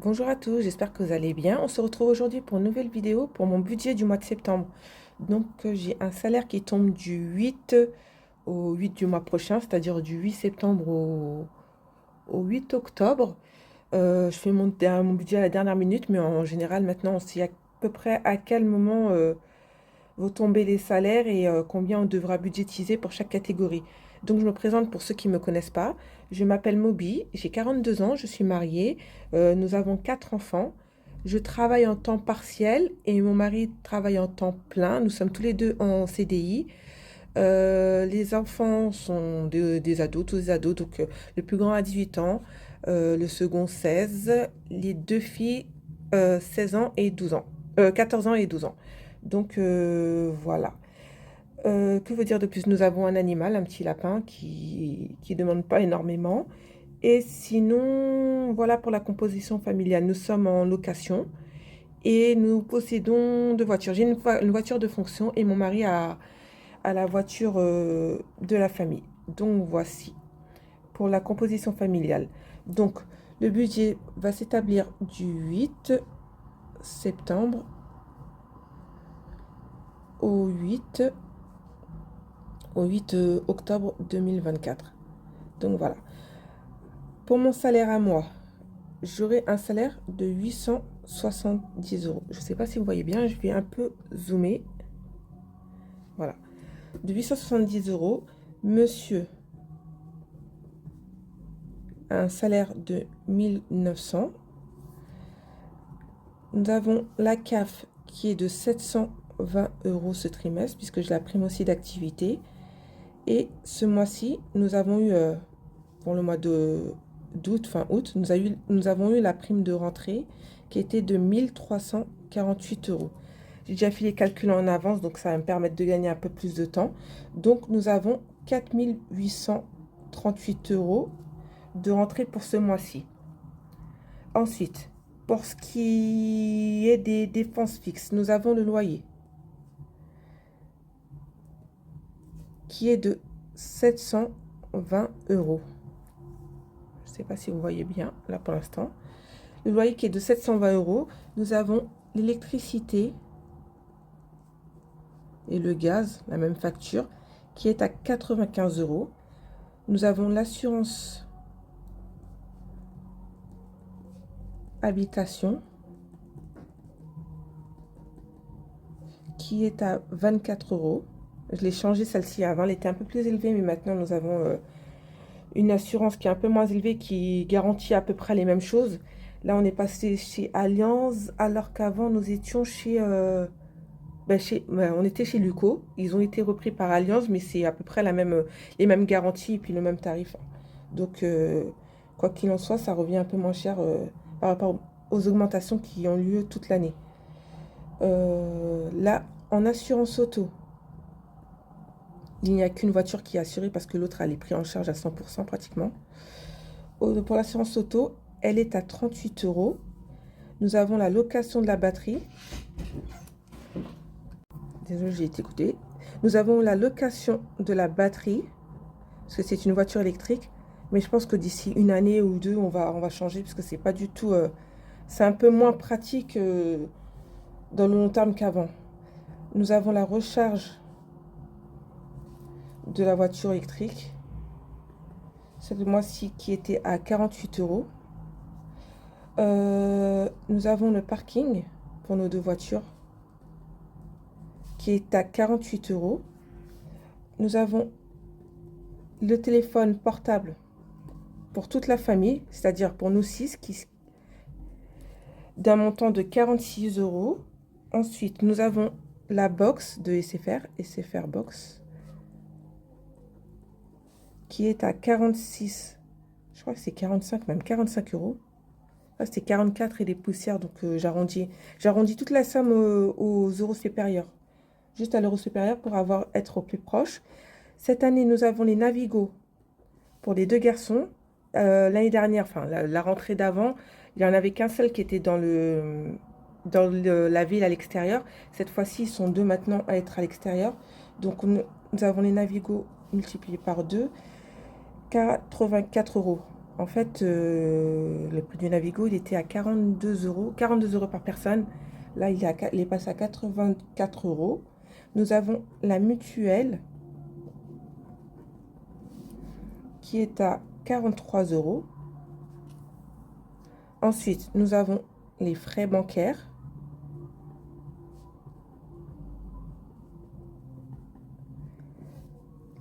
Bonjour à tous, j'espère que vous allez bien. On se retrouve aujourd'hui pour une nouvelle vidéo pour mon budget du mois de septembre. Donc j'ai un salaire qui tombe du 8 au 8 du mois prochain, c'est-à-dire du 8 septembre au 8 octobre. Je fais mon budget à la dernière minute, mais en général maintenant on sait à peu près à quel moment vont tomber les salaires et combien on devra budgétiser pour chaque catégorie. Donc, je me présente pour ceux qui ne me connaissent pas. Je m'appelle Moby, j'ai 42 ans, je suis mariée, nous avons 4 enfants. Je travaille en temps partiel et mon mari travaille en temps plein. Nous sommes tous les deux en CDI. Les enfants sont des ados, tous des ados. Donc, le plus grand a 18 ans, le second 16, les deux filles 16 ans et 12 ans, 14 ans et 12 ans. Donc, voilà. Que veut dire de plus? Nous avons un animal, un petit lapin qui demande pas énormément. Et sinon, voilà pour la composition familiale. Nous sommes en location et nous possédons deux voitures. J'ai une voiture de fonction et mon mari a la voiture de la famille. Donc voici pour la composition familiale. Donc le budget va s'établir du 8 septembre au 8 octobre 2024. Donc voilà. Pour mon salaire à moi, j'aurai un salaire de 870 euros. Je ne sais pas si vous voyez bien, je vais un peu zoomer. Voilà. De 870 euros, monsieur a un salaire de 1900. Nous avons la CAF qui est de 720 euros ce trimestre, puisque je la prime aussi d'activité. Et ce mois-ci, nous avons eu, pour le mois d'août, fin août, nous avons eu la prime de rentrée qui était de 1348 euros. J'ai déjà fait les calculs en avance, donc ça va me permettre de gagner un peu plus de temps. Donc, nous avons 4838 euros de rentrée pour ce mois-ci. Ensuite, pour ce qui est des dépenses fixes, nous avons le loyer qui est de 720 euros. Je ne sais pas si vous voyez bien là pour l'instant. Le loyer qui est de 720 euros. Nous avons l'électricité et le gaz, la même facture, qui est à 95 euros. Nous avons l'assurance habitation qui est à 24 euros. Je l'ai changé celle-ci avant, elle était un peu plus élevée, mais maintenant nous avons une assurance qui est un peu moins élevée qui garantit à peu près les mêmes choses. Là, on est passé chez Allianz, alors qu'avant nous étions on était chez Luco. Ils ont été repris par Allianz, mais c'est à peu près les mêmes garanties et puis le même tarif. Donc, quoi qu'il en soit, ça revient un peu moins cher par rapport aux augmentations qui ont lieu toute l'année. Là, en assurance auto, il n'y a qu'une voiture qui est assurée parce que l'autre, elle est prise en charge à 100% pratiquement. Pour l'assurance auto, elle est à 38 euros. Nous avons la location de la batterie. Désolée, j'ai été écoutée. Nous avons la location de la batterie, parce que c'est une voiture électrique. Mais je pense que d'ici une année ou deux, on va changer, parce que c'est pas du tout... c'est un peu moins pratique dans le long terme qu'avant. Nous avons la recharge de la voiture électrique. Cette mois-ci qui était à 48 euros. Nous avons le parking pour nos deux voitures qui est à 48 euros. Nous avons le téléphone portable pour toute la famille, c'est-à-dire pour nous 6, d'un montant de 46 euros. Ensuite, nous avons la box de SFR Box, qui est à 46, je crois que c'est 45, même 45 euros. Là, c'était 44 et des poussières, donc j'arrondis toute la somme aux euros supérieurs. Juste à l'euro supérieur pour être au plus proche. Cette année, nous avons les Navigo pour les deux garçons. L'année dernière, enfin la rentrée d'avant, il n'y en avait qu'un seul qui était dans la ville à l'extérieur. Cette fois-ci, ils sont deux maintenant à être à l'extérieur. Donc, nous avons les Navigo multipliés par 2, 84 euros. En fait, le prix du Navigo, il était à 42 euros par personne. Là, il est passé à 84 euros. Nous avons la mutuelle qui est à 43 euros. Ensuite, nous avons les frais bancaires.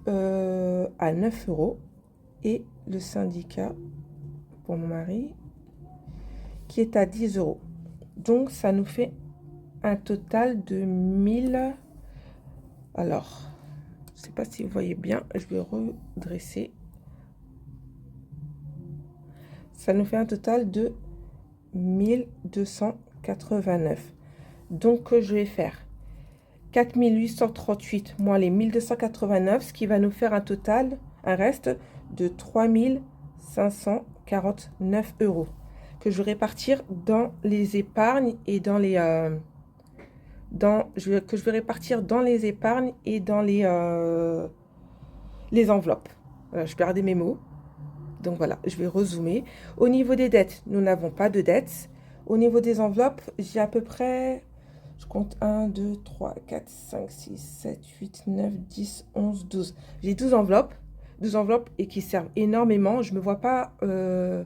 À 9 euros. Et le syndicat pour mon mari qui est à 10 euros. Donc, ça nous fait un total de 1000. Alors, je ne sais pas si vous voyez bien, je vais redresser. Ça nous fait un total de 1289. Donc, je vais faire 4838 moins les 1289, ce qui va nous faire un total, un reste de 3549 euros que je vais répartir dans les épargnes et dans les que je vais répartir dans les épargnes et dans les enveloppes. Voilà, je perdais mes mots. Donc voilà, je vais rezoomer. Au niveau des dettes, nous n'avons pas de dettes. Au niveau des enveloppes, j'ai à peu près, je compte 1, 2, 3, 4, 5, 6, 7, 8, 9, 10, 11, 12. J'ai 12 enveloppes. 12 enveloppes et qui servent énormément. Je me vois pas, je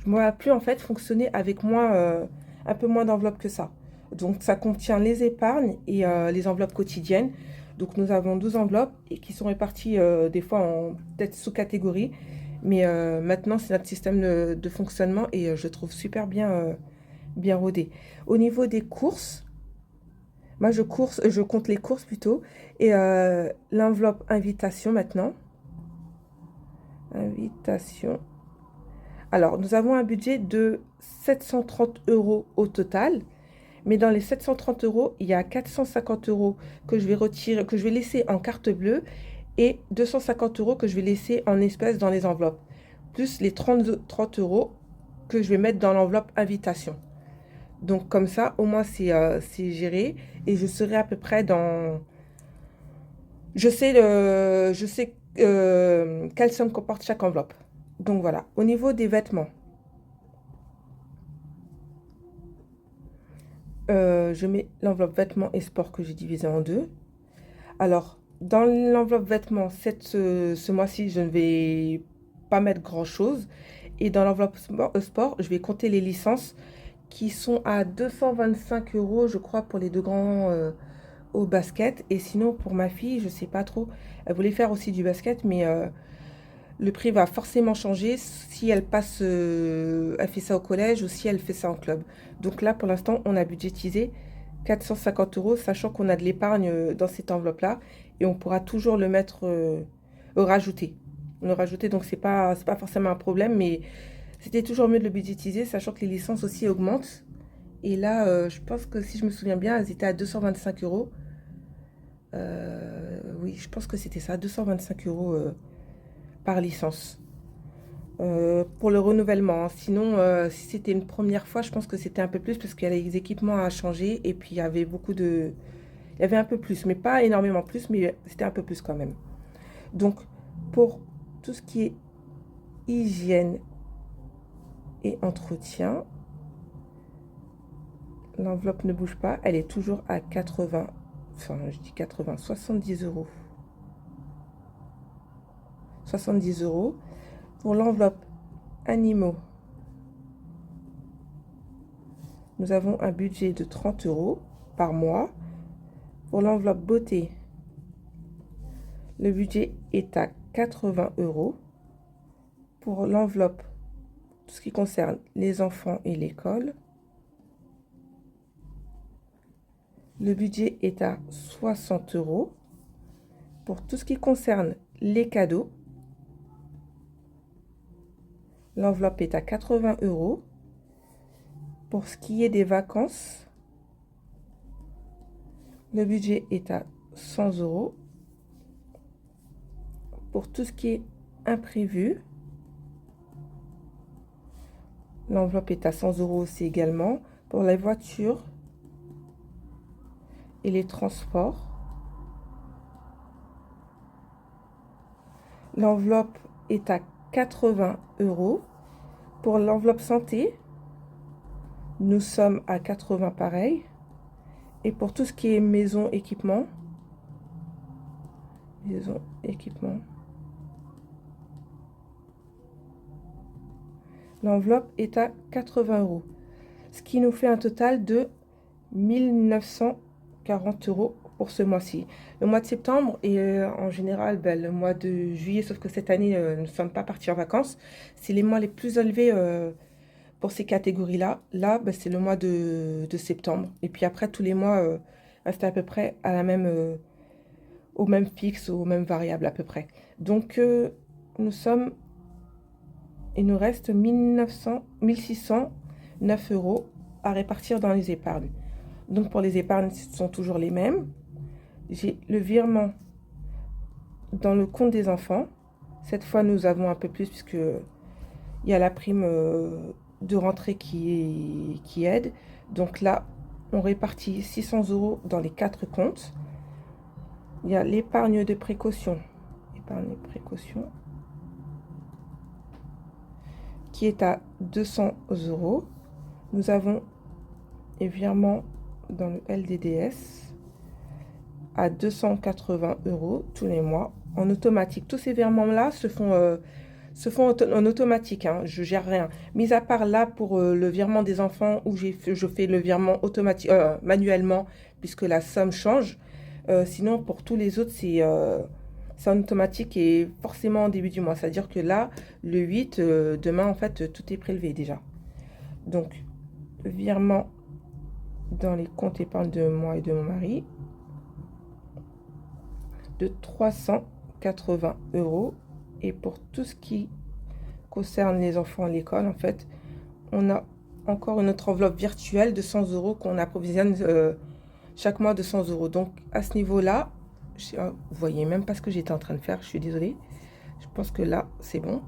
me vois plus en fait fonctionner avec moins, un peu moins d'enveloppes que ça. Donc ça contient les épargnes et les enveloppes quotidiennes. Donc nous avons 12 enveloppes et qui sont réparties des fois en peut-être sous-catégories. Mais maintenant, c'est notre système de fonctionnement et je trouve super bien, bien rodé. Au niveau des courses, moi je compte les courses plutôt. Et l'enveloppe invitation maintenant. Invitation. Alors, nous avons un budget de 730 euros au total. Mais dans les 730 euros, il y a 450 euros que je vais retirer, que je vais laisser en carte bleue et 250 euros que je vais laisser en espèces dans les enveloppes. Plus les 30 euros que je vais mettre dans l'enveloppe invitation. Donc comme ça, au moins c'est géré et je serai à peu près dans... Je sais quelle somme comporte chaque enveloppe. Donc voilà, au niveau des vêtements, je mets l'enveloppe vêtements et sport que j'ai divisé en deux. Alors, dans l'enveloppe vêtements, ce mois-ci, je ne vais pas mettre grand-chose. Et dans l'enveloppe sport, je vais compter les licences qui sont à 225 euros, je crois, pour les deux grands au basket. Et sinon, pour ma fille, je ne sais pas trop. Elle voulait faire aussi du basket, mais le prix va forcément changer si elle passe, elle fait ça au collège ou si elle fait ça en club. Donc là, pour l'instant, on a budgétisé 450 euros, sachant qu'on a de l'épargne dans cette enveloppe-là et on pourra toujours le mettre, rajouter. Le rajouter, donc c'est pas forcément un problème, mais c'était toujours mieux de le budgétiser, sachant que les licences aussi augmentent. Et là, je pense que si je me souviens bien, elles étaient à 225 euros. Oui, je pense que c'était ça, 225 euros par licence. Pour le renouvellement. Sinon, si c'était une première fois, je pense que c'était un peu plus parce qu'il y a les équipements à changer et puis il y avait beaucoup de... Il y avait un peu plus, mais pas énormément plus, mais c'était un peu plus quand même. Donc, pour tout ce qui est hygiène et entretien, l'enveloppe ne bouge pas, elle est toujours à 80, enfin je dis 80, 70 euros. 70 euros. Pour l'enveloppe animaux, nous avons un budget de 30 euros par mois. Pour l'enveloppe beauté, le budget est à 80 euros. Pour l'enveloppe, tout ce qui concerne les enfants et l'école, le budget est à 60 euros. Pour tout ce qui concerne les cadeaux, l'enveloppe est à 80 euros. Pour ce qui est des vacances, le budget est à 100 euros. Pour tout ce qui est imprévu, l'enveloppe est à 100 euros aussi également. Pour les voitures et les transports, l'enveloppe est à 80 euros. Pour l'enveloppe santé, nous sommes à 80 pareil. Et pour tout ce qui est maison équipement, l'enveloppe est à 80 €. Ce qui nous fait un total de 1940 € pour ce mois-ci. Le mois de septembre et en général le mois de juillet, sauf que cette année, nous ne sommes pas partis en vacances. C'est les mois les plus élevés pour ces catégories-là. Là, c'est le mois de septembre. Et puis après, tous les mois restent à peu près à la même, au même fixe, aux mêmes variables à peu près. Donc, il nous reste 1609 € à répartir dans les épargnes. Donc, pour les épargnes, ce sont toujours les mêmes. J'ai le virement dans le compte des enfants. Cette fois, nous avons un peu plus puisque il y a la prime de rentrée qui aide. Donc là, on répartit 600 € dans les 4 comptes. Il y a l'épargne de précaution. Qui est à 200 €. Nous avons les virements dans le LDDS à 280 € tous les mois en automatique. Tous ces virements-là se font en automatique, hein, je gère rien. Mis à part là pour le virement des enfants où je fais le virement automatique, manuellement puisque la somme change. Sinon, pour tous les autres, c'est en automatique et forcément en début du mois. C'est-à-dire que là, le 8, demain, en fait, tout est prélevé déjà. Donc, virement dans les comptes épargne de moi et de mon mari de 380 €. Et pour tout ce qui concerne les enfants à l'école, en fait, on a encore une autre enveloppe virtuelle de 100 € qu'on approvisionne chaque mois de 100 €. Donc, à ce niveau-là, vous voyez même pas ce que j'étais en train de faire, je suis désolée. Je pense que là, c'est bon.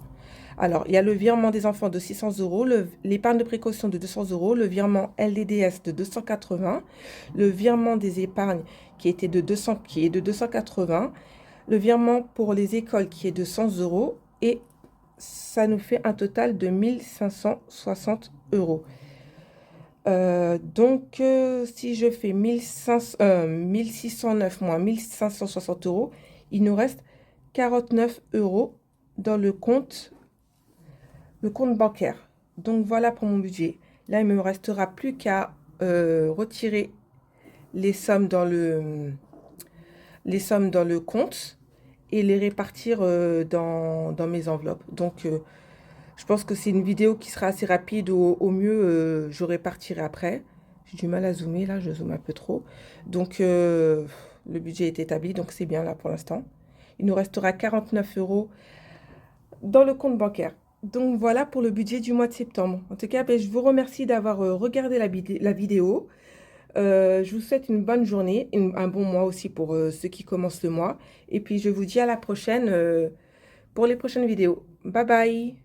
Alors, il y a le virement des enfants de 600 €, l'épargne de précaution de 200 €, le virement LDDS de 280, le virement des épargnes qui est de 280, le virement pour les écoles qui est de 100 € et ça nous fait un total de 1560 €. Donc, si je fais 1609 moins 1560 €, il nous reste 49 € dans le compte bancaire. Donc, voilà pour mon budget. Là, il me restera plus qu'à retirer les sommes dans le compte et les répartir dans mes enveloppes. Donc, je pense que c'est une vidéo qui sera assez rapide. Au mieux, je répartirai après. J'ai du mal à zoomer, là, je zoome un peu trop. Donc, le budget est établi, donc c'est bien là pour l'instant. Il nous restera 49 € dans le compte bancaire. Donc, voilà pour le budget du mois de septembre. En tout cas, je vous remercie d'avoir regardé la vidéo. Je vous souhaite une bonne journée, un bon mois aussi pour ceux qui commencent le mois. Et puis, je vous dis à la prochaine pour les prochaines vidéos. Bye bye!